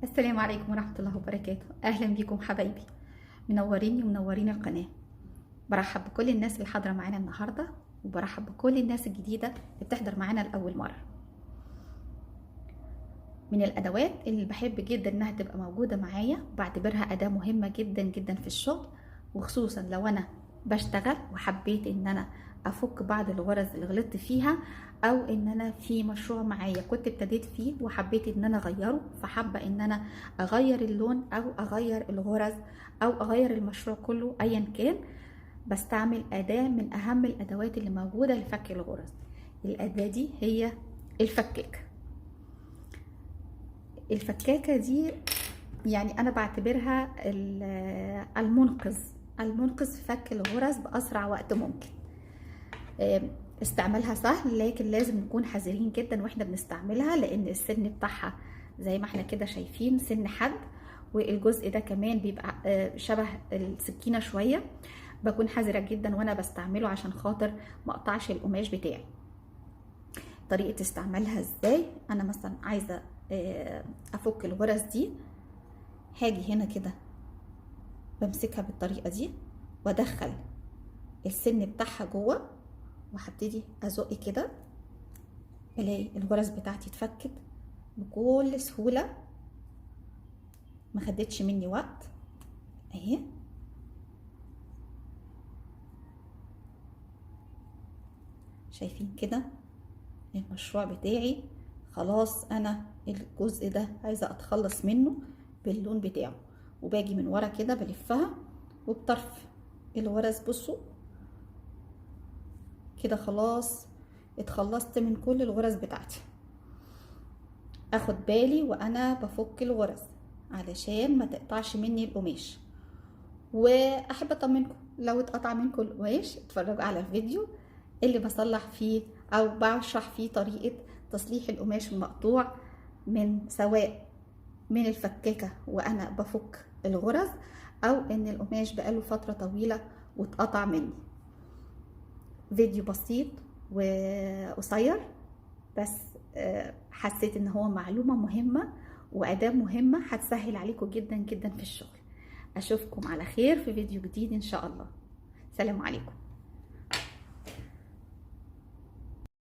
السلام عليكم ورحمة الله وبركاته. أهلا بكم حبايبي، منوريني ومنورين القناة. برحب بكل الناس اللي حاضرة معانا النهاردة، وبرحب بكل الناس الجديدة اللي بتحضر معانا لأول مرة. من الأدوات اللي بحب جدا إنها تبقى موجودة معايا، وبعتبرها أداة مهمة جدا جدا في الشغل، وخصوصا لو أنا بشتغل وحبيت إن أنا أفك بعض الغرز اللي غلطت فيها، أو إن أنا في مشروع معايا كنت ابتديت فيه وحبيت إن أنا أغيره، فحابة إن أنا أغير اللون أو أغير الغرز أو أغير المشروع كله أيا كان. بستعمل أداة من أهم الأدوات اللي موجودة لفك الغرز. الأداة دي هي الفكاكة. الفكاكة دي يعني أنا بعتبرها المنقذ في فك الغرز بأسرع وقت ممكن. استعمالها سهل، لكن لازم نكون حذرين جدا واحنا بنستعملها، لأن السن بتاعها زي ما احنا كده شايفين سن حد، والجزء ده كمان بيبقى شبه السكينة شوية. بكون حذرة جدا وانا بستعمله عشان خاطر ما اقطعش القماش بتاعي. طريقة استعمالها ازاي؟ انا مثلا عايزة افك الغرز دي، هاجي هنا كده بمسكها بالطريقة دي وادخل السن بتاعها جوه، وهبتدي ازق كده، الاقي الغرز بتاعتي اتفكت بكل سهولة، ما خدتش مني وقت اهي. شايفين كده المشروع بتاعي خلاص. انا الجزء ده عايزه اتخلص منه باللون بتاعه، وباجي من ورا كده بلفها وبطرف الغرز. بصوا كده خلاص اتخلصت من كل الغرز بتاعتي. اخد بالي وانا بفك الغرز علشان ما تقطعش مني القماش. واحب اطمنكم لو اتقطع منكم القماش اتفرجوا على الفيديو اللي بصلح فيه او بشرح فيه طريقة تصليح القماش المقطوع، سواء من الفكاكة وانا بفك الغرز، او ان القماش بقاله فترة طويلة واتقطع مني. فيديو بسيط وقصير، بس حسيت ان هو معلومة مهمة وأداة مهمة هتسهل عليكم جدا جدا في الشغل. اشوفكم على خير في فيديو جديد ان شاء الله. سلام عليكم.